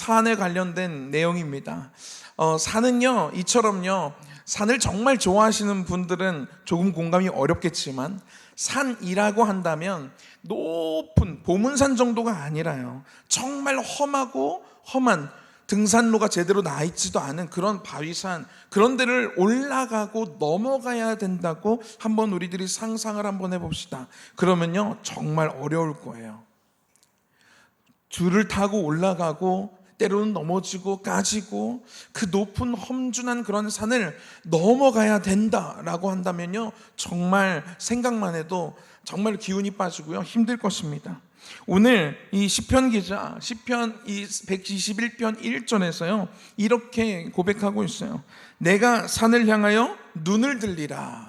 산에 관련된 내용입니다. 산은요, 이처럼요, 산을 정말 좋아하시는 분들은 조금 공감이 어렵겠지만, 산이라고 한다면 높은 보문산 정도가 아니라요, 정말 험하고 험한 등산로가 제대로 나 있지도 않은 그런 바위산, 그런 데를 올라가고 넘어가야 된다고 한번 우리들이 상상을 한번 해봅시다. 그러면요, 정말 어려울 거예요. 줄을 타고 올라가고 때로는 넘어지고 까지고 그 높은 험준한 그런 산을 넘어가야 된다라고 한다면요, 정말 생각만 해도 정말 기운이 빠지고요, 힘들 것입니다. 오늘 이 시편 기자 시편 121편 1절에서요 이렇게 고백하고 있어요. 내가 산을 향하여 눈을 들리라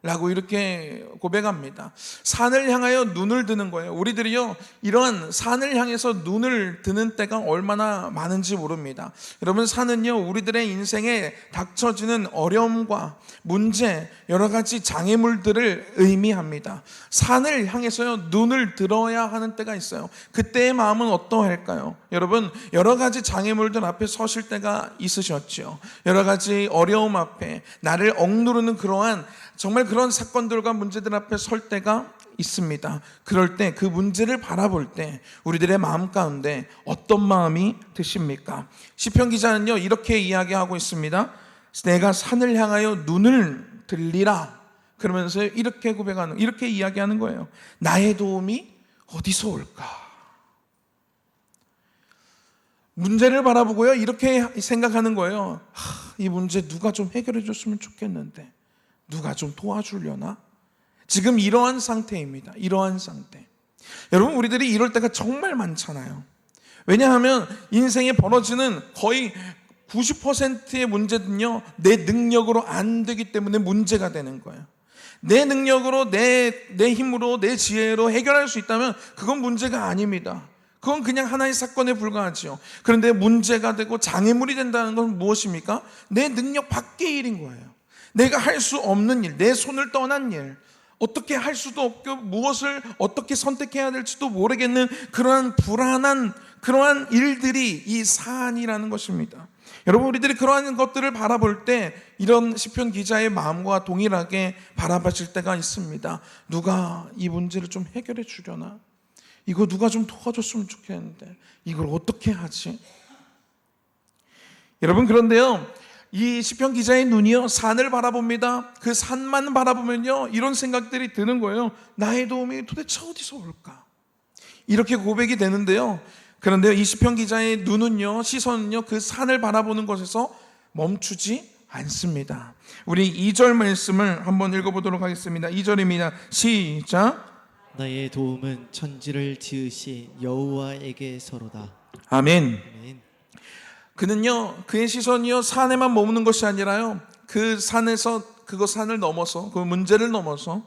라고 이렇게 고백합니다. 산을 향하여 눈을 드는 거예요. 우리들이요, 이런 산을 향해서 눈을 드는 때가 얼마나 많은지 모릅니다. 여러분, 산은요, 우리들의 인생에 닥쳐지는 어려움과 문제, 여러 가지 장애물들을 의미합니다. 산을 향해서요, 눈을 들어야 하는 때가 있어요. 그때의 마음은 어떠할까요? 여러분, 여러 가지 장애물들 앞에 서실 때가 있으셨죠. 여러 가지 어려움 앞에 나를 억누르는 그러한 정말 그런 사건들과 문제들 앞에 설 때가 있습니다. 그럴 때 그 문제를 바라볼 때 우리들의 마음 가운데 어떤 마음이 드십니까? 시편 기자는요, 이렇게 이야기하고 있습니다. 내가 산을 향하여 눈을 들리라. 그러면서 이렇게 이렇게 이야기하는 거예요. 나의 도움이 어디서 올까? 문제를 바라보고요, 이렇게 생각하는 거예요. 이 문제 누가 좀 해결해 줬으면 좋겠는데, 누가 좀 도와주려나? 지금 이러한 상태입니다. 이러한 상태. 여러분, 우리들이 이럴 때가 정말 많잖아요. 왜냐하면 인생에 벌어지는 거의 90%의 문제는요, 내 능력으로 안 되기 때문에 문제가 되는 거예요. 내 능력으로, 내 힘으로, 내 지혜로 해결할 수 있다면 그건 문제가 아닙니다. 그건 그냥 하나의 사건에 불과하죠. 그런데 문제가 되고 장애물이 된다는 건 무엇입니까? 내 능력 밖의 일인 거예요. 내가 할 수 없는 일, 내 손을 떠난 일, 어떻게 할 수도 없고 무엇을 어떻게 선택해야 될지도 모르겠는 그러한 불안한 그러한 일들이 이 산이라는 것입니다. 여러분, 우리들이 그러한 것들을 바라볼 때 이런 시편 기자의 마음과 동일하게 바라보실 때가 있습니다. 누가 이 문제를 좀 해결해 주려나? 이거 누가 좀 도와줬으면 좋겠는데 이걸 어떻게 하지? 여러분, 그런데요, 이 시편 기자의 눈이요, 산을 바라봅니다. 그 산만 바라보면요, 이런 생각들이 드는 거예요. 나의 도움이 도대체 어디서 올까? 이렇게 고백이 되는데요. 그런데요, 이 시편 기자의 눈은요, 시선은요, 그 산을 바라보는 것에서 멈추지 않습니다. 우리 2절 말씀을 한번 읽어보도록 하겠습니다. 2절입니다. 시작. 나의 도움은 천지를 지으신 여호와에게서로다. 아멘. 아멘. 그는요, 그의 시선이요, 산에만 머무는 것이 아니라요, 그 산에서, 산을 넘어서, 그 문제를 넘어서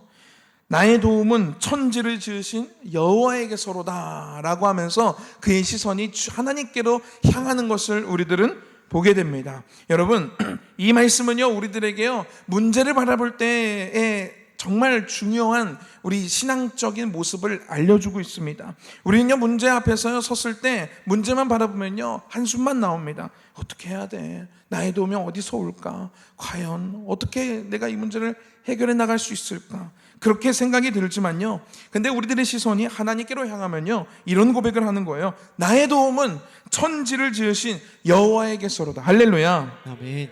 나의 도움은 천지를 지으신 여호와에게서로다 라고 하면서 그의 시선이 하나님께로 향하는 것을 우리들은 보게 됩니다. 여러분, 이 말씀은요, 우리들에게요, 문제를 바라볼 때에 정말 중요한 우리 신앙적인 모습을 알려주고 있습니다. 우리는요, 문제 앞에서요, 섰을 때 문제만 바라보면요, 한숨만 나옵니다. 어떻게 해야 돼? 나의 도움이 어디서 올까? 과연 어떻게 내가 이 문제를 해결해 나갈 수 있을까? 그렇게 생각이 들지만요, 근데 우리들의 시선이 하나님께로 향하면요, 이런 고백을 하는 거예요. 나의 도움은 천지를 지으신 여호와에게서로다. 할렐루야. 아멘.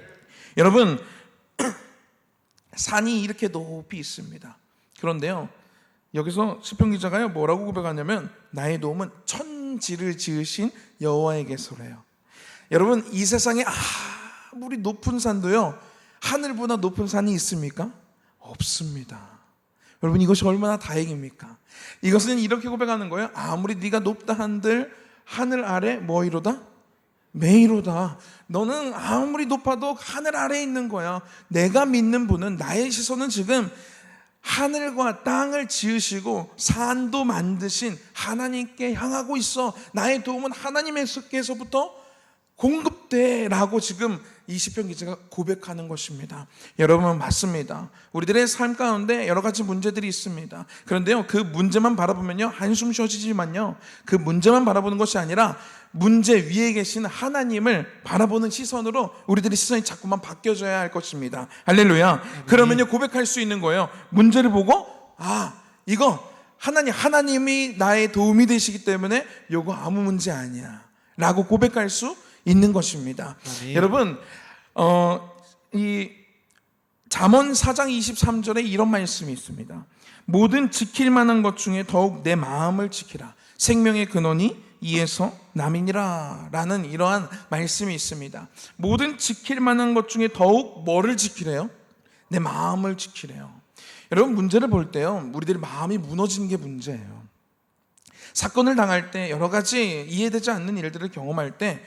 여러분, 산이 이렇게 높이 있습니다. 그런데요, 여기서 시편 기자가요, 뭐라고 고백하냐면 나의 도움은 천지를 지으신 여호와에게서래요. 여러분, 이 세상에 아무리 높은 산도요, 하늘보다 높은 산이 있습니까? 없습니다. 여러분, 이것이 얼마나 다행입니까? 이것은 이렇게 고백하는 거예요. 아무리 네가 높다 한들 하늘 아래 뭐이로다? 매이로다. 너는 아무리 높아도 하늘 아래에 있는 거야. 내가 믿는 분은, 나의 시선은 지금 하늘과 땅을 지으시고 산도 만드신 하나님께 향하고 있어. 나의 도움은 하나님께서부터 공급돼라고 지금 이 시편 기자가 고백하는 것입니다. 여러분, 맞습니다. 우리들의 삶 가운데 여러 가지 문제들이 있습니다. 그런데요, 그 문제만 바라보면요 한숨 쉬어지지만요, 그 문제만 바라보는 것이 아니라 문제 위에 계신 하나님을 바라보는 시선으로 우리들의 시선이 자꾸만 바뀌어져야 할 것입니다. 할렐루야. 그러면요 고백할 수 있는 거예요. 문제를 보고 이거 하나님이 나의 도움이 되시기 때문에 요거 아무 문제 아니야 라고 고백할 수 있는 것입니다. 아멘. 여러분, 이 잠언 4장 23절에 이런 말씀이 있습니다. 모든 지킬 만한 것 중에 더욱 내 마음을 지키라. 생명의 근원이 이에서 남이니라 라는 이러한 말씀이 있습니다. 모든 지킬 만한 것 중에 더욱 뭐를 지키래요? 내 마음을 지키래요. 여러분, 문제를 볼 때요 우리들의 마음이 무너지는 게 문제예요. 사건을 당할 때, 여러 가지 이해되지 않는 일들을 경험할 때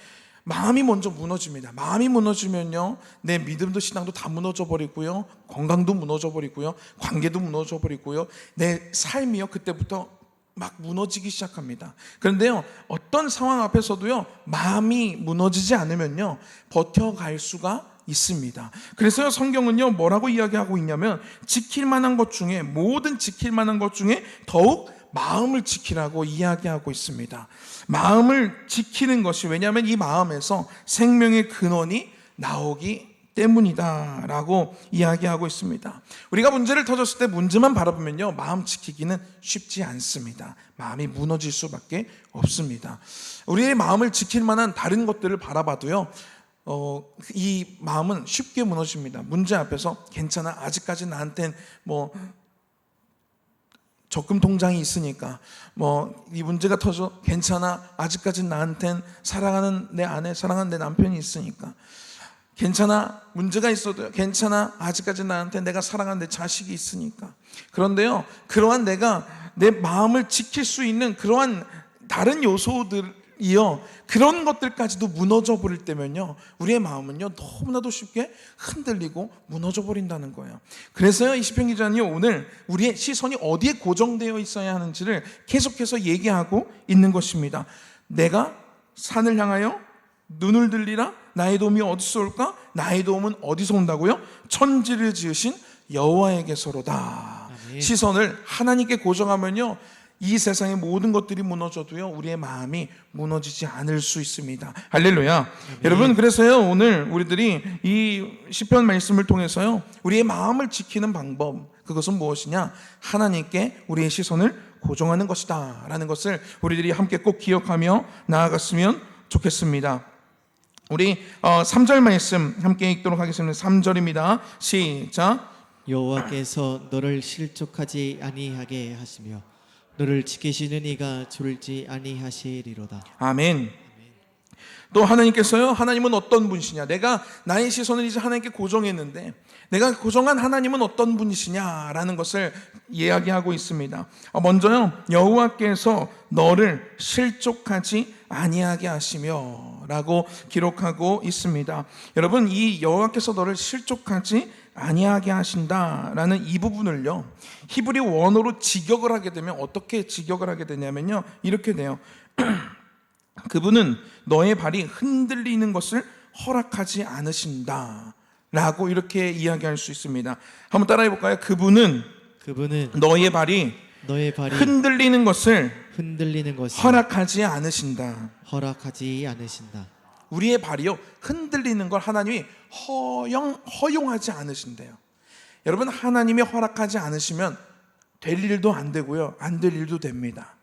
마음이 먼저 무너집니다. 마음이 무너지면요 내 믿음도 신앙도 다 무너져 버리고요, 건강도 무너져 버리고요, 관계도 무너져 버리고요, 내 삶이요 그때부터 막 무너지기 시작합니다. 그런데요 어떤 상황 앞에서도요 마음이 무너지지 않으면요 버텨갈 수가 있습니다. 그래서 성경은요 뭐라고 이야기하고 있냐면, 지킬 만한 것 중에, 모든 지킬 만한 것 중에 더욱 마음을 지키라고 이야기하고 있습니다. 마음을 지키는 것이, 왜냐하면 이 마음에서 생명의 근원이 나오기 때문이다 라고 이야기하고 있습니다. 우리가 문제를 터졌을 때 문제만 바라보면요 마음 지키기는 쉽지 않습니다. 마음이 무너질 수밖에 없습니다. 우리의 마음을 지킬 만한 다른 것들을 바라봐도요 이 마음은 쉽게 무너집니다. 문제 앞에서 괜찮아, 아직까지 나한텐 적금 통장이 있으니까, 이 문제가 터져, 괜찮아, 아직까지 나한텐 사랑하는 내 아내, 사랑하는 내 남편이 있으니까, 괜찮아, 문제가 있어도 괜찮아, 아직까지 나한테 내가 사랑하는 내 자식이 있으니까. 그런데요 그러한 내가 내 마음을 지킬 수 있는 그러한 다른 요소들이요, 그런 것들까지도 무너져 버릴 때면요 우리의 마음은요 너무나도 쉽게 흔들리고 무너져 버린다는 거예요. 그래서요 이 시편 기자는요 오늘 우리의 시선이 어디에 고정되어 있어야 하는지를 계속해서 얘기하고 있는 것입니다. 내가 산을 향하여 눈을 들리라. 나의 도움이 어디서 올까? 나의 도움은 어디서 온다고요? 천지를 지으신 여호와에게서로다. 아멘. 시선을 하나님께 고정하면요 이 세상의 모든 것들이 무너져도요 우리의 마음이 무너지지 않을 수 있습니다. 할렐루야. 여러분, 그래서요 오늘 우리들이 이 시편 말씀을 통해서요 우리의 마음을 지키는 방법, 그것은 무엇이냐? 하나님께 우리의 시선을 고정하는 것이다 라는 것을 우리들이 함께 꼭 기억하며 나아갔으면 좋겠습니다. 우리 3절 말씀 함께 읽도록 하겠습니다. 3절입니다. 시작. 여호와께서 너를 실족하지 아니하게 하시며 너를 지키시는 이가 졸지 아니하시리로다. 아멘. 또 하나님께서요, 하나님은 어떤 분이시냐? 내가 나의 시선을 이제 하나님께 고정했는데 내가 고정한 하나님은 어떤 분이시냐라는 것을 이야기하고 있습니다. 먼저요 여호와께서 너를 실족하지 아니하게 하시며 라고 기록하고 있습니다. 여러분, 이 여호와께서 너를 실족하지 아니하게 하신다라는 이 부분을요 히브리 원어로 직역을 하게 되면 어떻게 직역을 하게 되냐면요 이렇게 돼요. 그분은 너의 발이 흔들리는 것을 허락하지 않으신다 라고 이렇게 이야기할 수 있습니다. 한번 따라해 볼까요? 그분은 너의 발이 흔들리는 것을 허락하지 않으신다. 우리의 발이요 흔들리는 걸 하나님이 허용하지 않으신대요. 여러분, 하나님이 허락하지 않으시면 될 일도 안 되고요 안 될 일도 됩니다.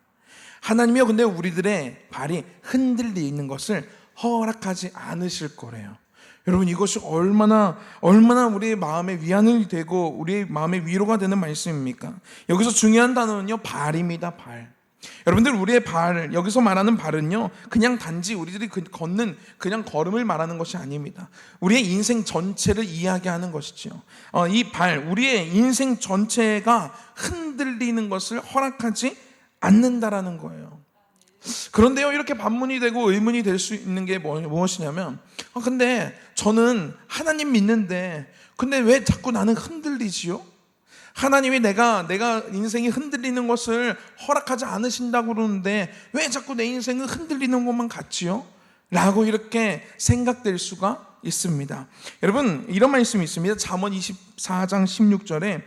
하나님이요 근데 우리들의 발이 흔들리는 것을 허락하지 않으실 거래요. 여러분, 이것이 얼마나 우리의 마음에 위안이 되고 우리의 마음에 위로가 되는 말씀입니까? 여기서 중요한 단어는요 발입니다. 발. 여러분들, 우리의 발, 여기서 말하는 발은요 그냥 단지 우리들이 걷는 그냥 걸음을 말하는 것이 아닙니다. 우리의 인생 전체를 이야기하는 것이죠. 이 발, 우리의 인생 전체가 흔들리는 것을 허락하지 않는다라는 거예요. 그런데요 이렇게 반문이 되고 의문이 될 수 있는 게 무엇이냐면, 근데 저는 하나님 믿는데 근데 왜 자꾸 나는 흔들리지요? 하나님이 내가 인생이 흔들리는 것을 허락하지 않으신다고 그러는데 왜 자꾸 내 인생은 흔들리는 것만 같지요? 라고 이렇게 생각될 수가 있습니다. 여러분, 이런 말씀이 있습니다. 잠언 24장 16절에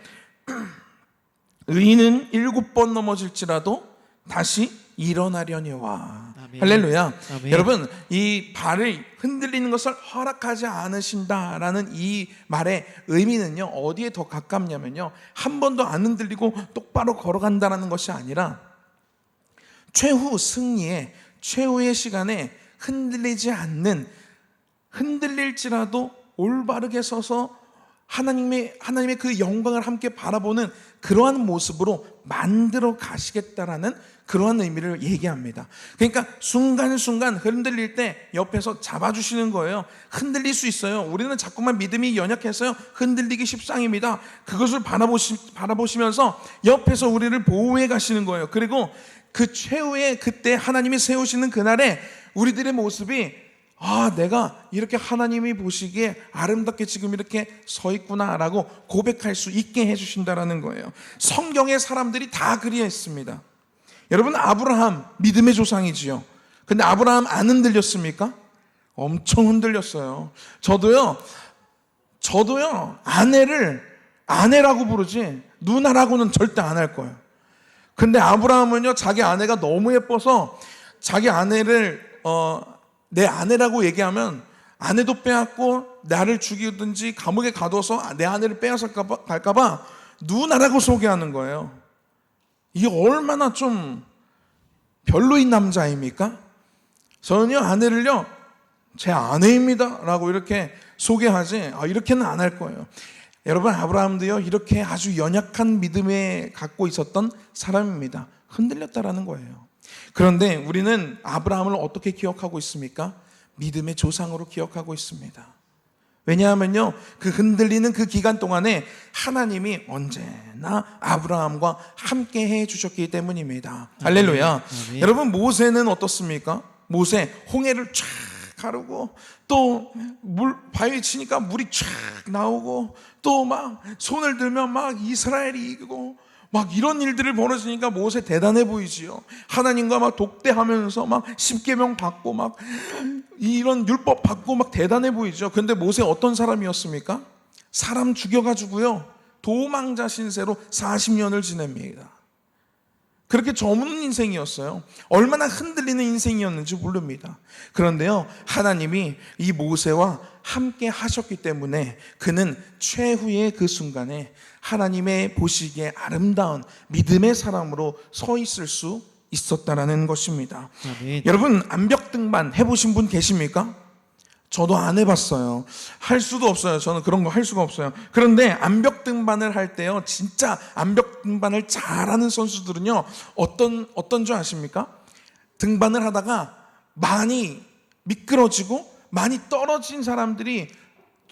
의인은 7번 넘어질지라도 다시 일어나려니와. 아멘. 할렐루야. 아멘. 여러분, 이 발을 흔들리는 것을 허락하지 않으신다라는 이 말의 의미는요, 어디에 더 가깝냐면요, 한 번도 안 흔들리고 똑바로 걸어간다라는 것이 아니라 최후 승리에, 최후의 시간에 흔들리지 않는, 흔들릴지라도 올바르게 서서 하나님의 그 영광을 함께 바라보는 그러한 모습으로 만들어 가시겠다라는 그러한 의미를 얘기합니다. 그러니까 순간순간 흔들릴 때 옆에서 잡아주시는 거예요. 흔들릴 수 있어요. 우리는 자꾸만 믿음이 연약해서요, 흔들리기 십상입니다. 그것을 바라보시면서 옆에서 우리를 보호해 가시는 거예요. 그리고 그 최후의 그때 하나님이 세우시는 그날에 우리들의 모습이, 내가 이렇게 하나님이 보시기에 아름답게 지금 이렇게 서 있구나라고 고백할 수 있게 해주신다라는 거예요. 성경의 사람들이 다 그리했습니다. 여러분, 아브라함 믿음의 조상이지요. 근데 아브라함 안 흔들렸습니까? 엄청 흔들렸어요. 저도요 아내를 아내라고 부르지 누나라고는 절대 안 할 거예요. 근데 아브라함은요, 자기 아내가 너무 예뻐서 자기 아내를 내 아내라고 얘기하면 아내도 빼앗고 나를 죽이든지 감옥에 가둬서 내 아내를 빼앗아 갈까봐 누나라고 소개하는 거예요. 이게 얼마나 좀 별로인 남자입니까? 저는요, 아내를요, 제 아내입니다 라고 이렇게 소개하지, 이렇게는 안 할 거예요. 여러분, 아브라함도요, 이렇게 아주 연약한 믿음에 갖고 있었던 사람입니다. 흔들렸다라는 거예요. 그런데 우리는 아브라함을 어떻게 기억하고 있습니까? 믿음의 조상으로 기억하고 있습니다. 왜냐하면요, 그 흔들리는 그 기간 동안에 하나님이 언제나 아브라함과 함께 해 주셨기 때문입니다. 할렐루야. 아멘. 여러분, 모세는 어떻습니까? 모세 홍해를 쫙 가르고 또 바위 치니까 물이 쫙 나오고 또 막 손을 들면 막 이스라엘이 이기고 막 이런 일들을 벌어지니까 모세 대단해 보이지요. 하나님과 막 독대하면서 막 십계명 받고 막 이런 율법 받고 막 대단해 보이죠. 근데 모세 어떤 사람이었습니까? 사람 죽여가지고요, 도망자 신세로 40년을 지냅니다. 그렇게 저무는 인생이었어요. 얼마나 흔들리는 인생이었는지 모릅니다. 그런데요, 하나님이 이 모세와 함께 하셨기 때문에 그는 최후의 그 순간에 하나님의 보시기에 아름다운 믿음의 사람으로 서 있을 수 있었다라는 것입니다. 아멘. 여러분, 암벽 등반 해보신 분 계십니까? 저도 안 해봤어요. 할 수도 없어요. 저는 그런 거 할 수가 없어요. 그런데 암벽 등반을 할 때요, 진짜 암벽 등반을 잘하는 선수들은요, 어떤 줄 아십니까? 등반을 하다가 많이 미끄러지고 많이 떨어진 사람들이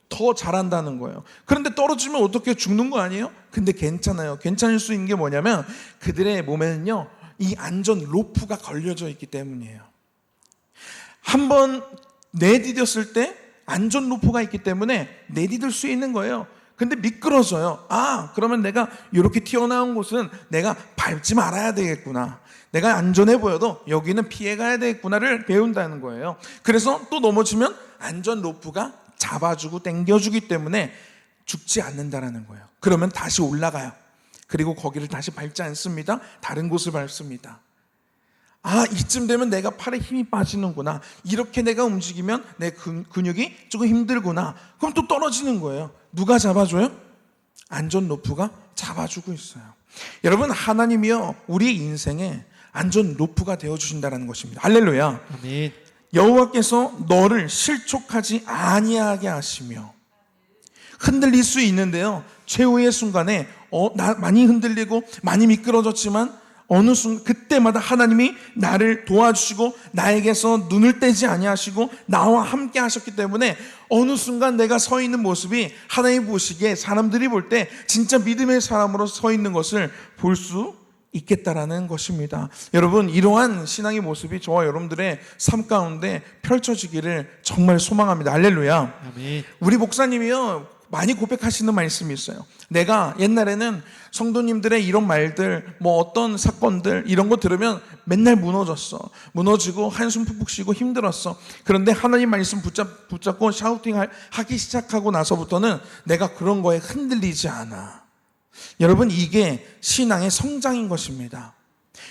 더 잘한다는 거예요. 그런데 떨어지면 어떻게 죽는 거 아니에요? 근데 괜찮아요. 괜찮을 수 있는 게 뭐냐면 그들의 몸에는요, 이 안전 로프가 걸려져 있기 때문이에요. 한번 내디뎠을 때 안전 로프가 있기 때문에 내디딜 수 있는 거예요. 근데 미끄러져요. 그러면 내가 이렇게 튀어나온 곳은 내가 밟지 말아야 되겠구나, 내가 안전해 보여도 여기는 피해 가야 되겠구나를 배운다는 거예요. 그래서 또 넘어지면 안전 로프가 잡아주고 당겨주기 때문에 죽지 않는다라는 거예요. 그러면 다시 올라가요. 그리고 거기를 다시 밟지 않습니다. 다른 곳을 밟습니다. 이쯤 되면 내가 팔에 힘이 빠지는구나, 이렇게 내가 움직이면 내 근육이 조금 힘들구나, 그럼 또 떨어지는 거예요. 누가 잡아줘요? 안전 로프가 잡아주고 있어요. 여러분, 하나님이요, 우리의 인생에 안전 로프가 되어주신다는 것입니다. 할렐루야. 아멘. 여호와께서 너를 실족하지 아니하게 하시며. 흔들릴 수 있는데요, 최후의 순간에 나 많이 흔들리고 많이 미끄러졌지만 어느 순간 그때마다 하나님이 나를 도와주시고 나에게서 눈을 떼지 아니하시고 나와 함께 하셨기 때문에 어느 순간 내가 서 있는 모습이 하나님 보시기에, 사람들이 볼 때 진짜 믿음의 사람으로 서 있는 것을 볼 수 있겠다라는 것입니다. 여러분, 이러한 신앙의 모습이 저와 여러분들의 삶 가운데 펼쳐지기를 정말 소망합니다. 할렐루야. 아멘. 우리 목사님이요, 많이 고백하시는 말씀이 있어요. 내가 옛날에는 성도님들의 이런 말들, 뭐 어떤 사건들 이런 거 들으면 맨날 무너지고 한숨 푹푹 쉬고 힘들었어. 그런데 하나님 말씀 붙잡고 샤우팅 하기 시작하고 나서부터는 내가 그런 거에 흔들리지 않아. 여러분, 이게 신앙의 성장인 것입니다.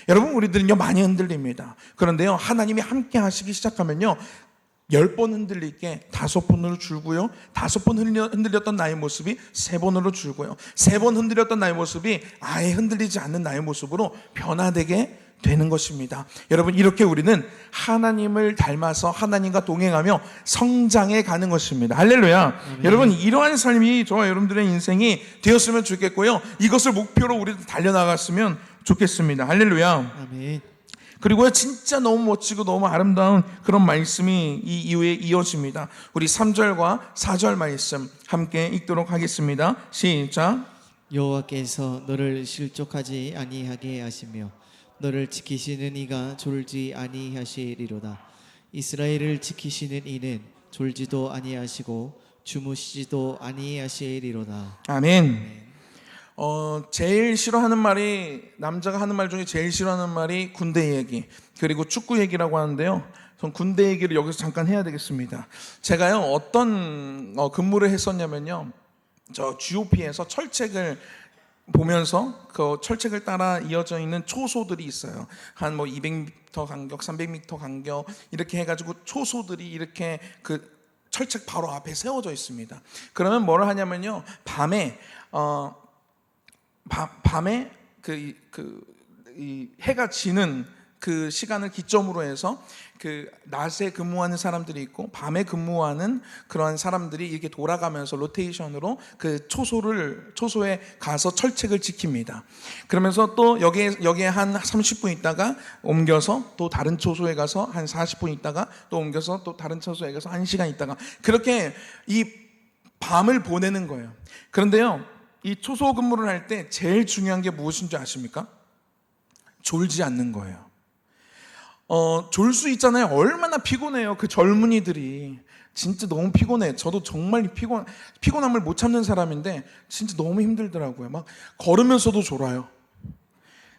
여러분, 우리들은요 많이 흔들립니다. 그런데요, 하나님이 함께 하시기 시작하면요 10번 흔들릴 게 5번으로 줄고요, 5번 흔들렸던 나의 모습이 3번으로 줄고요, 3번 흔들렸던 나의 모습이 아예 흔들리지 않는 나의 모습으로 변화되게 되는 것입니다. 여러분, 이렇게 우리는 하나님을 닮아서 하나님과 동행하며 성장해 가는 것입니다. 할렐루야. 여러분, 이러한 삶이 저와 여러분들의 인생이 되었으면 좋겠고요, 이것을 목표로 우리도 달려나갔으면 좋겠습니다. 할렐루야. 아멘. 그리고요, 진짜 너무 멋지고 너무 아름다운 그런 말씀이 이 이후에 이어집니다. 우리 3절과 4절 말씀 함께 읽도록 하겠습니다. 시작. 여호와께서 너를 실족하지 아니하게 하시며 너를 지키시는 이가 졸지 아니하시리로다. 이스라엘을 지키시는 이는 졸지도 아니하시고 주무시지도 아니하시리로다. 아멘. 제일 싫어하는 말이, 남자가 하는 말 중에 제일 싫어하는 말이 군대 얘기, 그리고 축구 얘기라고 하는데요, 전 군대 얘기를 여기서 잠깐 해야 되겠습니다. 제가요 어떤 근무를 했었냐면요, 저 GOP에서 철책을 보면서 그 철책을 따라 이어져 있는 초소들이 있어요. 한 뭐 200m 간격, 300m 간격 이렇게 해가지고 초소들이 이렇게 그 철책 바로 앞에 세워져 있습니다. 그러면 뭐를 하냐면요, 밤에 이 해가 지는 그 시간을 기점으로 해서 그 낮에 근무하는 사람들이 있고 밤에 근무하는 그러한 사람들이 이렇게 돌아가면서 로테이션으로 그 초소에 가서 철책을 지킵니다. 그러면서 또 여기에 한 30분 있다가 옮겨서 또 다른 초소에 가서 한 40분 있다가 또 옮겨서 또 다른 초소에 가서 1시간 있다가 그렇게 이 밤을 보내는 거예요. 그런데요, 이 초소 근무를 할 때 제일 중요한 게 무엇인 줄 아십니까? 졸지 않는 거예요. 졸 수 있잖아요. 얼마나 피곤해요. 그 젊은이들이 진짜 너무 피곤해. 저도 정말 피곤함을 못 참는 사람인데 진짜 너무 힘들더라고요. 막 걸으면서도 졸아요.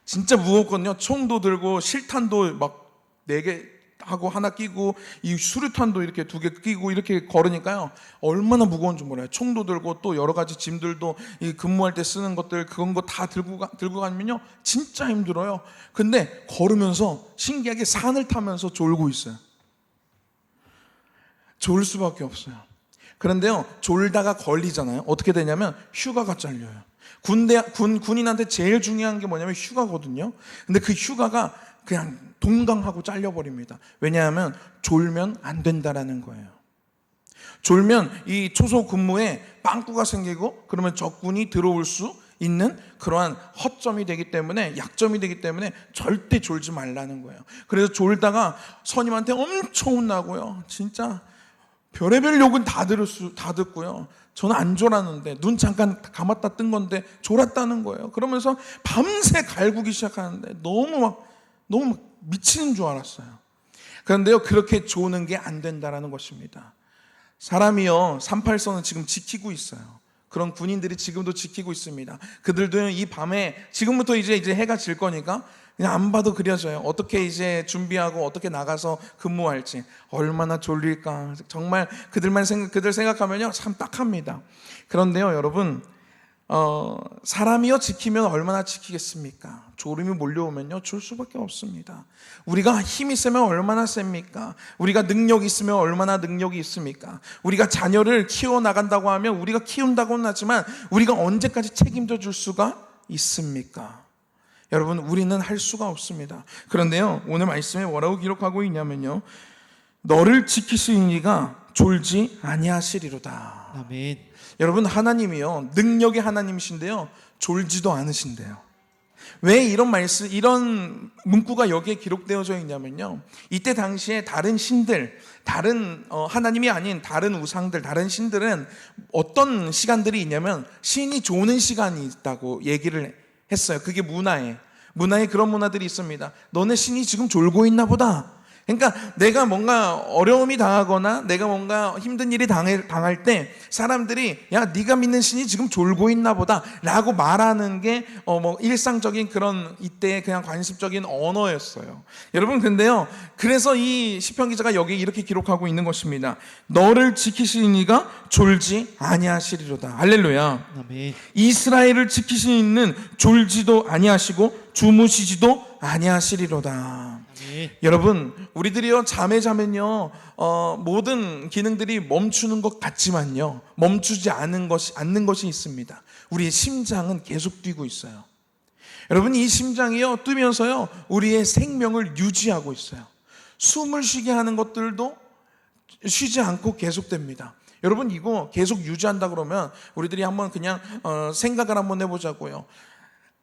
진짜 무겁거든요. 총도 들고 실탄도 막 4개 하고 하나 끼고 이 수류탄도 이렇게 2개 끼고 이렇게 걸으니까요, 얼마나 무거운지 몰라요. 총도 들고 또 여러 가지 짐들도 이 근무할 때 쓰는 것들 그런 거 다 들고 가면요 진짜 힘들어요. 근데 걸으면서 신기하게 산을 타면서 졸고 있어요. 졸 수밖에 없어요. 그런데요, 졸다가 걸리잖아요. 어떻게 되냐면 휴가가 잘려요. 군인한테 제일 중요한 게 뭐냐면 휴가거든요. 근데 그 휴가가 그냥 동강하고 잘려버립니다. 왜냐하면 졸면 안 된다라는 거예요. 졸면 이 초소 근무에 빵꾸가 생기고 그러면 적군이 들어올 수 있는 그러한 허점이 되기 때문에, 약점이 되기 때문에 절대 졸지 말라는 거예요. 그래서 졸다가 선임한테 엄청 혼나고요, 진짜 별의별 욕은 다 듣고요. 저는 안 졸았는데 눈 잠깐 감았다 뜬 건데 졸았다는 거예요. 그러면서 밤새 갈구기 시작하는데 너무 미치는 줄 알았어요. 그런데요, 그렇게 조는 게 안 된다라는 것입니다. 사람이요 38선은 지금 지키고 있어요. 그런 군인들이 지금도 지키고 있습니다. 그들도 이 밤에 지금부터 이제 해가 질 거니까 그냥 안 봐도 그려져요. 어떻게 이제 준비하고 어떻게 나가서 근무할지 얼마나 졸릴까. 정말 그들 생각하면요 참 딱합니다. 그런데요, 여러분, 사람이요 지키면 얼마나 지키겠습니까? 졸음이 몰려오면요 졸 수밖에 없습니다. 우리가 힘이 세면 얼마나 셉니까? 우리가 능력이 있으면 얼마나 능력이 있습니까? 우리가 자녀를 키워나간다고 하면 우리가 키운다고는 하지만 우리가 언제까지 책임져 줄 수가 있습니까? 여러분, 우리는 할 수가 없습니다. 그런데요, 오늘 말씀에 뭐라고 기록하고 있냐면요, 너를 지키시는 이가 졸지 아니하시리로다. 아멘. 여러분, 하나님이요 능력의 하나님이신데요 졸지도 않으신대요. 왜 이런 문구가 여기에 기록되어져 있냐면요, 이때 당시에 다른 신들, 다른 하나님이 아닌 다른 우상들, 다른 신들은 어떤 시간들이 있냐면 신이 조는 시간이 있다고 얘기를 했어요. 그게 문화에 그런 문화들이 있습니다. 너네 신이 지금 졸고 있나 보다. 그러니까 내가 뭔가 어려움이 당하거나 내가 뭔가 힘든 일이 당할 때 사람들이 야 네가 믿는 신이 지금 졸고 있나 보다 라고 말하는 게 뭐 일상적인 그런 이때의 그냥 관습적인 언어였어요. 여러분 근데요, 그래서 이 시편 기자가 여기 이렇게 기록하고 있는 것입니다. 너를 지키시는 이가 졸지 아니하시리로다. 할렐루야. 아멘. 이스라엘을 지키시는 이는 졸지도 아니하시고 주무시지도 아니하시리로다. 아멘. 여러분 우리들이요 잠에 자면요 모든 기능들이 멈추는 것 같지만요 멈추지 않는 것이 있습니다. 우리의 심장은 계속 뛰고 있어요. 여러분 이 심장이요 뛰면서요 우리의 생명을 유지하고 있어요. 숨을 쉬게 하는 것들도 쉬지 않고 계속됩니다. 여러분 이거 계속 유지한다 그러면 우리들이 한번 그냥 생각을 한번 해보자고요.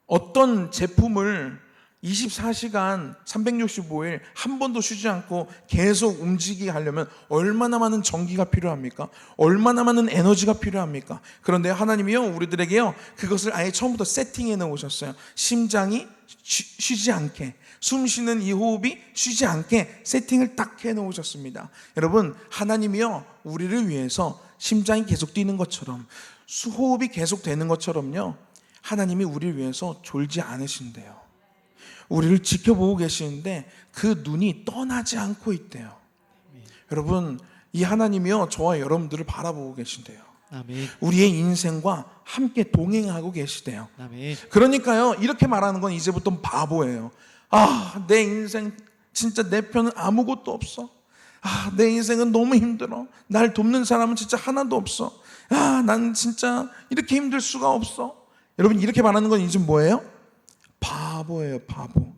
어떤 제품을 24시간 365일 한 번도 쉬지 않고 계속 움직이게 하려면 얼마나 많은 전기가 필요합니까? 얼마나 많은 에너지가 필요합니까? 그런데 하나님이요 우리들에게요 그것을 아예 처음부터 세팅해 놓으셨어요. 심장이 쉬지 않게, 숨 쉬는 이 호흡이 쉬지 않게 세팅을 딱 해 놓으셨습니다. 여러분 하나님이요 우리를 위해서 심장이 계속 뛰는 것처럼 호흡이 계속 되는 것처럼요 하나님이 우리를 위해서 졸지 않으신대요. 우리를 지켜보고 계시는데 그 눈이 떠나지 않고 있대요. 여러분 이 하나님이요 저와 여러분들을 바라보고 계신대요. 아멘. 우리의 인생과 함께 동행하고 계시대요. 아멘. 그러니까요 이렇게 말하는 건 이제부터 바보예요. 아, 내 인생 진짜 내 편은 아무것도 없어. 아, 내 인생은 너무 힘들어. 날 돕는 사람은 진짜 하나도 없어. 아, 난 진짜 이렇게 힘들 수가 없어. 여러분 이렇게 말하는 건 이제 뭐예요? 바보예요, 바보.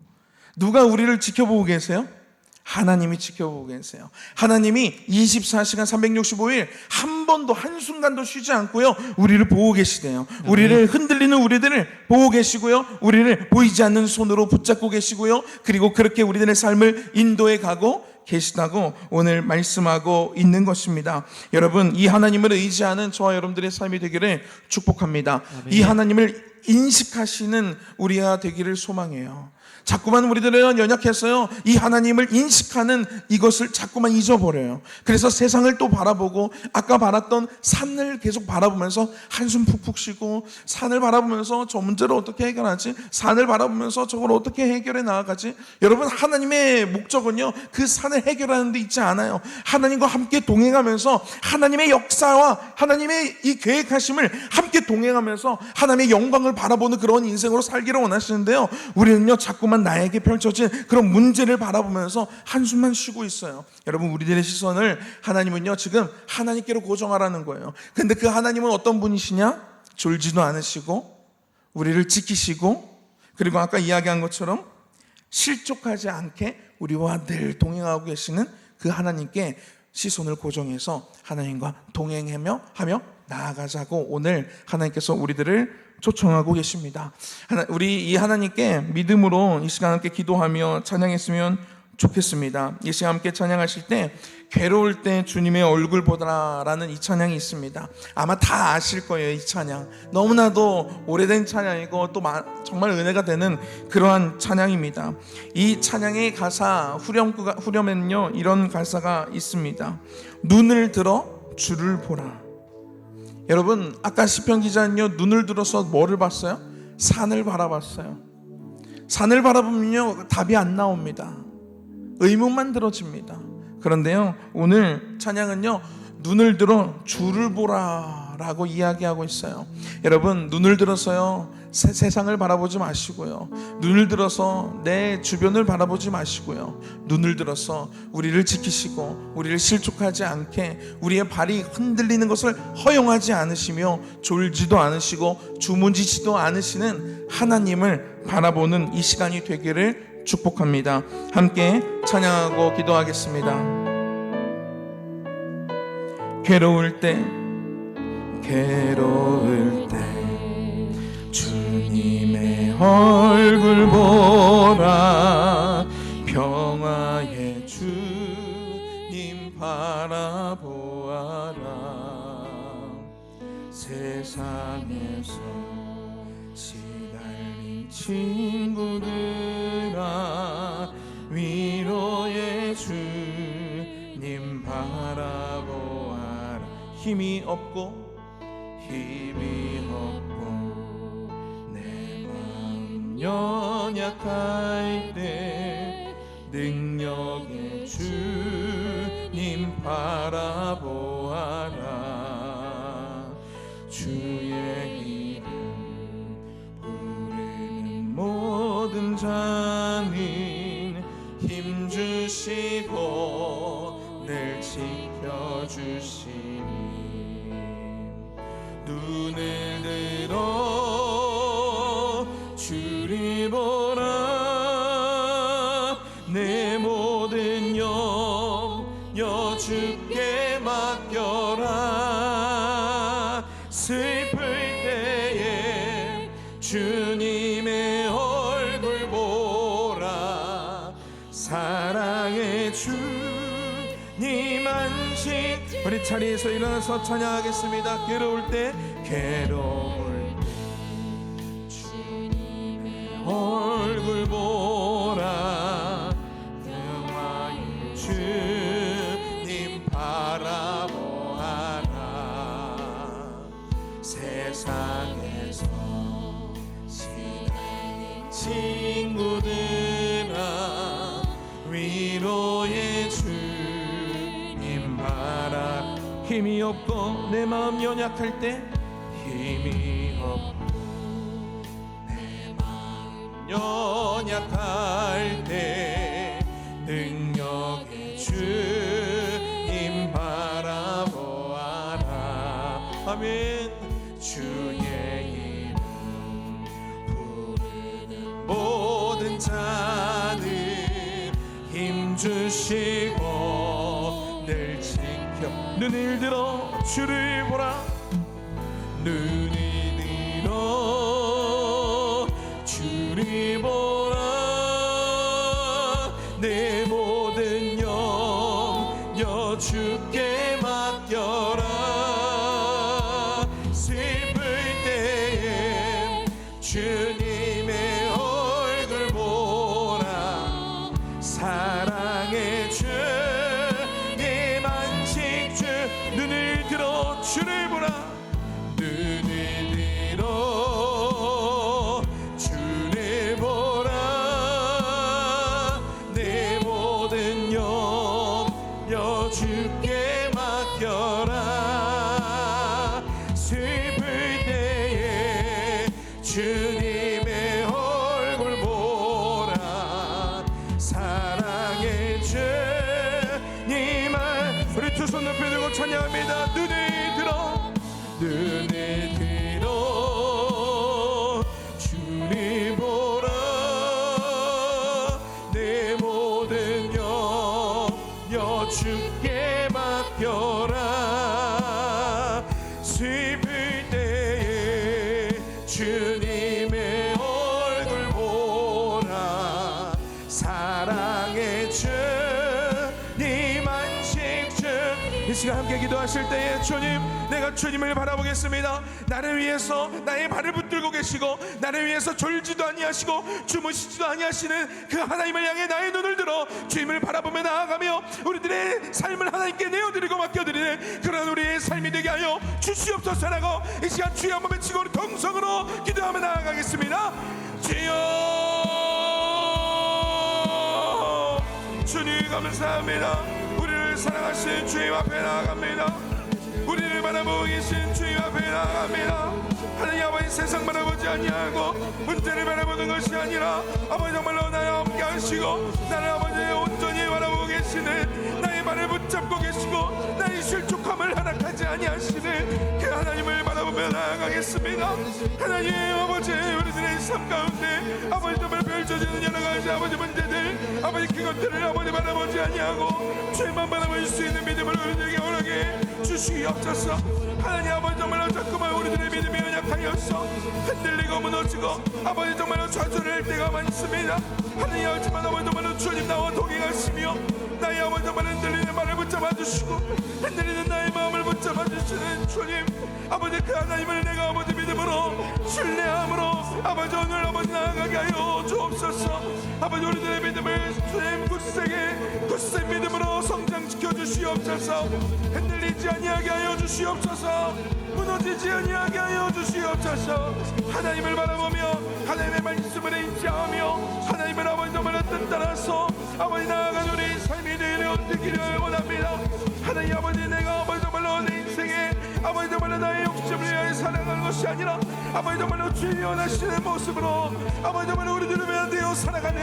누가 우리를 지켜보고 계세요? 하나님이 지켜보고 계세요. 하나님이 24시간 365일 한 번도 한순간도 쉬지 않고요 우리를 보고 계시대요. 우리를 흔들리는 우리들을 보고 계시고요 우리를 보이지 않는 손으로 붙잡고 계시고요 그리고 그렇게 우리들의 삶을 인도해 가고 계시다고 오늘 말씀하고 있는 것입니다. 여러분 이 하나님을 의지하는 저와 여러분들의 삶이 되기를 축복합니다. 아멘. 이 하나님을 인식하시는 우리가 되기를 소망해요. 자꾸만 우리들은 연약해서요 이 하나님을 인식하는 이것을 자꾸만 잊어버려요. 그래서 세상을 또 바라보고 아까 바랐던 산을 계속 바라보면서 한숨 푹푹 쉬고 산을 바라보면서 저 문제를 어떻게 해결하지? 산을 바라보면서 저걸 어떻게 해결해 나아가지? 여러분 하나님의 목적은요 그 산을 해결하는 데 있지 않아요. 하나님과 함께 동행하면서 하나님의 역사와 하나님의 이 계획하심을 함께 동행하면서 하나님의 영광을 바라보는 그런 인생으로 살기를 원하시는데요 우리는요 자꾸만 나에게 펼쳐진 그런 문제를 바라보면서 한숨만 쉬고 있어요. 여러분 우리들의 시선을 하나님은요 지금 하나님께로 고정하라는 거예요. 근데 그 하나님은 어떤 분이시냐? 졸지도 않으시고 우리를 지키시고 그리고 아까 이야기한 것처럼 실족하지 않게 우리와 늘 동행하고 계시는 그 하나님께 시선을 고정해서 하나님과 동행하며 나아가자고 오늘 하나님께서 우리들을 초청하고 계십니다. 우리 이 하나님께 믿음으로 이 시간 함께 기도하며 찬양했으면 좋겠습니다. 이 시간 함께 찬양하실 때 괴로울 때 주님의 얼굴 보라라는 이 찬양이 있습니다. 아마 다 아실 거예요. 이 찬양 너무나도 오래된 찬양이고 또 정말 은혜가 되는 그러한 찬양입니다. 이 찬양의 가사 후렴에는요 이런 가사가 있습니다. 눈을 들어 주를 보라. 여러분 아까 시편 기자는요 눈을 들어서 뭐를 봤어요? 산을 바라봤어요. 산을 바라보면요 답이 안 나옵니다. 의문만 들어집니다. 그런데요 오늘 찬양은요 눈을 들어 주를 보라라고 이야기하고 있어요. 여러분 눈을 들어서요 세상을 바라보지 마시고요 눈을 들어서 내 주변을 바라보지 마시고요 눈을 들어서 우리를 지키시고 우리를 실족하지 않게 우리의 발이 흔들리는 것을 허용하지 않으시며 졸지도 않으시고 주무시지도 않으시는 하나님을 바라보는 이 시간이 되기를 축복합니다. 함께 찬양하고 기도하겠습니다. 괴로울 때 주님의 얼굴 보라. 평화의 주님 바라보아라. 세상에서 시달린 친구들아 위로의 주 힘이 없고 내 마음 연약할 때 능력의 주님 바라보아라. 주의 이름 부르는 모든 자는 힘주시고 늘 지켜주시니 눈을 들어 주를 보라. 내 모든 염려 주께 맡겨라. 슬플 때에 주님의 얼굴 보라. 사랑의 주님 안식. 우리 자리에서 일어나서 찬양하겠습니다. 괴로울 때 주님의 얼굴 보라. 영화의 주님 바라보아라. 세상에서 시달린 친구들아 위로의 주님 바라. 힘이 없고 내 마음 연약할 때 힘이 없고 내 마음 연약할 때 능력의 주님 바라보아라. 아멘. 주의 이름 부르는 모든 자들 힘주시고 늘 지켜. 눈을 들어 주를 보라. 눈을 들어 주를 보라. 내 모든 염려 주께 맡겨라. 슬플 때에 주님의 얼굴 보라. 사랑의 주님 안식 주. 눈을 들어 주를 보라. 눈을 들어 주를 보라. 내 모든 염려 주께 맡겨라. 슬플 때에 주님의 얼굴 보라. 사랑의 주님 안. 우리 두 손 높이 들고 찬양합니다. 눈을 들어 주를 보라. 내 모든 염려 주께 맡겨라. 슬플 때에 주님의 얼굴 보라. 사랑의 주님 안식 주. 이 시간 함께 기도하실 때에 주님, 내가 주님을 바라보겠습니다. 나를 위해서 나의 발을 붙들고 계시고 나를 위해서 졸지도 아니하시고 주무시지도 아니하시는 그 하나님을 향해 나의 눈을 들어 주님을 바라보며 나아가며 우리들의 삶을 하나님께 내어드리고 맡겨드리는 그런 우리의 삶이 되게 하여 주시옵소서라고 이 시간 주여 한번 외치고 우리 동성으로 기도하며 나아가겠습니다. 주여, 주님 감사합니다. 우리를 사랑하신 주님 앞에 나아갑니다. 우리를 바라보고 계신 주님 앞에 나아갑니다. 하나님 아버지, 세상 바라보지 아니하고 문제를 바라보는 것이 아니라 아버지 정말로 나를 함께 하시고 나를 아버지 온전히 바라보고 계시는, 나의 발을 붙잡고 계시고 나의 실족함을 허락하지 아니하시는 그 하나님을 바라보며 나아가겠습니다. 하나님 아버지, 우리들의 삶 가운데 아버지 정말 펼쳐지는 여러 가지 아버지 문제들, 아버지 그것들을 아버지 바라보지 아니하고 죄만 바라볼 수 있는 믿음을 우리들에게 허락해 주시옵소서. 하나님 아버지 정말로 자꾸만 우리들의 믿음이 연약하여서 흔들리고 무너지고 아버지 정말로 좌절할 때가 많습니다. 하나님 하지만 아버지 정말로 주님 나와 동행하시며 나의 아버지 정말 흔들리는 말을 붙잡아 주시고 흔들리는 나의 마음을 붙잡아 붙잡아 주시는 주님, 아버지 그 하나님을 내가 아버지 믿음으로 신뢰함으로 아버지 오늘 아버지 나아가게 하여 주옵소서. 아버지 우리들의 믿음을 주님 굳세게 믿음으로 성장시켜 주시옵소서. 흔들리지 아니하게 하여 주시옵소서. 무너지지 아니하게 하여 주시옵소서. 하나님을 바라보며 하나님의 말씀을 인지하며 하나님을 아버지 정말 따라서 아버지 나아가는 우리 삶이 되기를 원합니다. 하나님 아버지 내가 아버지 정말로 내 인생에 아버지 정말로 나의 욕심을 위하여 살아가는 것이 아니라 아버지 정말로 주님이 원하시는 모습으로 아버지 정말로 우리들을 위하여 되어 살아가는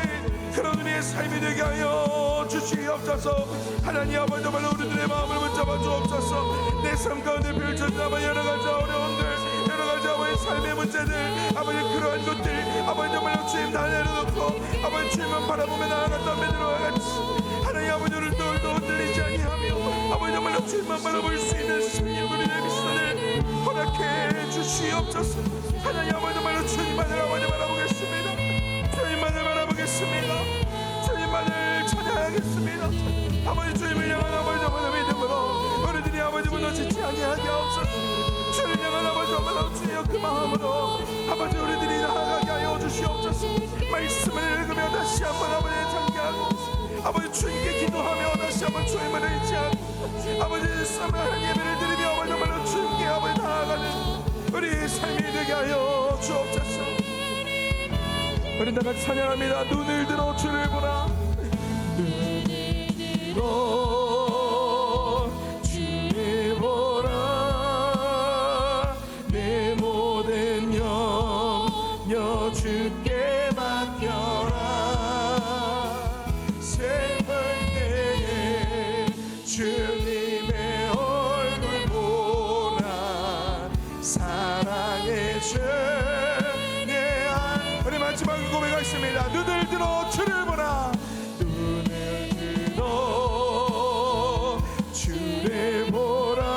그런 우리의 삶이 되게 하여 주시옵소서. 하나님 아버지 정말로 우리들의 마음을 붙잡아 주옵소서. 내 삶 가운데 펼쳐진 아버지 여러 가지 어려움들, 여러 가지 아버지 삶의 문제들, 아버지 그러한 것들 아버지 정말로 주님 다 내려놓고 아버지 주님만 바라보며 나아갔던 베드로와 같이 하나님 아버지 오늘도 흔들리지 아니하며 아버지 정말로 주님만 바라볼 수 있는 심령들의 미션을 허락해 주시옵소서. 하나님 아버지 정말로 주님만을 아버지 바라보겠습니다. 주님만을 바라보겠습니다. 주님만을 찬양하겠습니다. 아버지 주님을 향한 아버지 정말로 믿음으로 우리들이 아버지 무너지지 아니하게 하옵소서. 주를 향한 아버지 정말로 주여 그 마음으로 아버지 우리들이 나아가게 하여 주시옵소서. 말씀을 읽으며 다시 한번 아버지 참견하고 아버지 주님께 기도하며 다시 한번 주님을 의지하고 아버지 사랑하는 예배를 드리며 아버지 정말로 주님께 아버지 나아가는 우리의 삶이 되게 하여 주옵소서. 우리 다 같이 찬양합니다. 눈을 들어 주를 보라. 눈을 들어 주를 보라. 내 모든 염려 주께 맡겨라. 슬플 때에 주님의 얼굴 보라. 사랑의 주 우리 마지막 고백하겠습니다. 눈을 들어 주를 보라. 눈을 들어 주를 보라.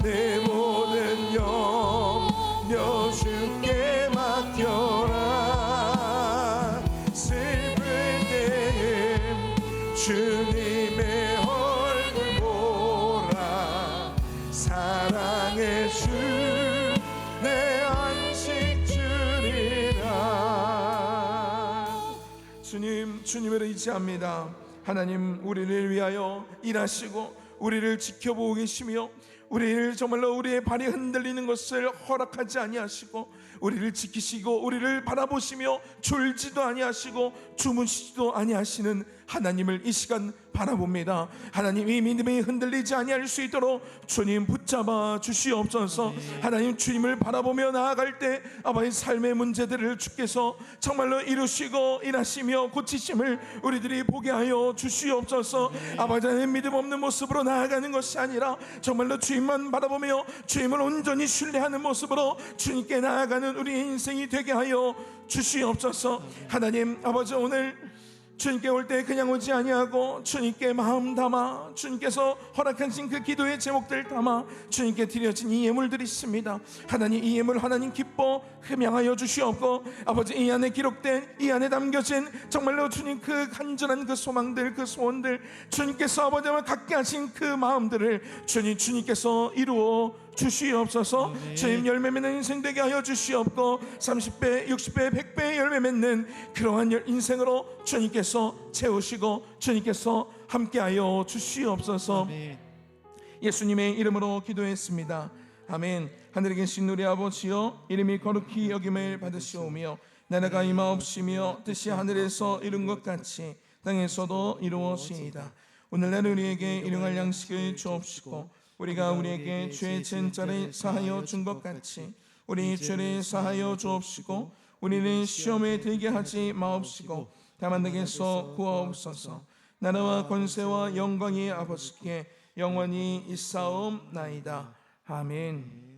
내 모든 염려 주께 맡겨라. 슬플 때에 주님의 얼굴 보라. 사랑의 주 내 안식 주리라. 주님을 의지합니다. 하나님 우리를 위하여 일하시고 우리를 지켜보고 계시며 우리를 정말로 우리의 발이 흔들리는 것을 허락하지 아니하시고 우리를 지키시고 우리를 바라보시며 졸지도 아니하시고 주무시지도 아니하시는 하나님을 이 시간 바라봅니다. 하나님 이 믿음이 흔들리지 아니할 수 있도록 주님 붙잡아 주시옵소서. 하나님 주님을 바라보며 나아갈 때 아버지 삶의 문제들을 주께서 정말로 이루시고 일하시며 고치심을 우리들이 보게 하여 주시옵소서. 아버지 하나님 믿음 없는 모습으로 나아가는 것이 아니라 정말로 주님만 바라보며 주님을 온전히 신뢰하는 모습으로 주님께 나아가는 우리의 인생이 되게 하여 주시옵소서. 하나님 아버지 오늘 주님께 올 때 그냥 오지 아니하고 주님께 마음 담아 주님께서 허락하신 그 기도의 제목들 담아 주님께 드려진 이 예물들이 있습니다. 하나님 이 예물 하나님 기뻐 흠양하여 주시옵고 아버지 이 안에 기록된 이 안에 담겨진 정말로 주님 그 간절한 그 소망들 그 소원들 주님께서 아버지와 갖게 하신 그 마음들을 주님께서 이루어 주시옵소서. 주님 열매 맺는 인생 되게 하여 주시옵고 30배 60배 100배의 열매 맺는 그러한 인생으로 주님께서 채우시고 주님께서 함께하여 주시옵소서. 아멘. 예수님의 이름으로 기도했습니다. 아멘. 하늘에 계신 우리 아버지여 이름이 거룩히 여김을 받으시오며 나라가 임하옵시며 뜻이 하늘에서 이룬 것 같이 땅에서도 이루어지이다. 오늘날 우리에게 일용할 양식을 주옵시고 우리가 우리에게 죄 지은 자를 사하여 준 것 같이 우리 죄를 사하여 주옵시고 우리는 시험에 들게 하지 마옵시고 다만 내게서 구하옵소서. 나라와 권세와 영광이 아버지께 영원히 있사옵나이다. 아멘.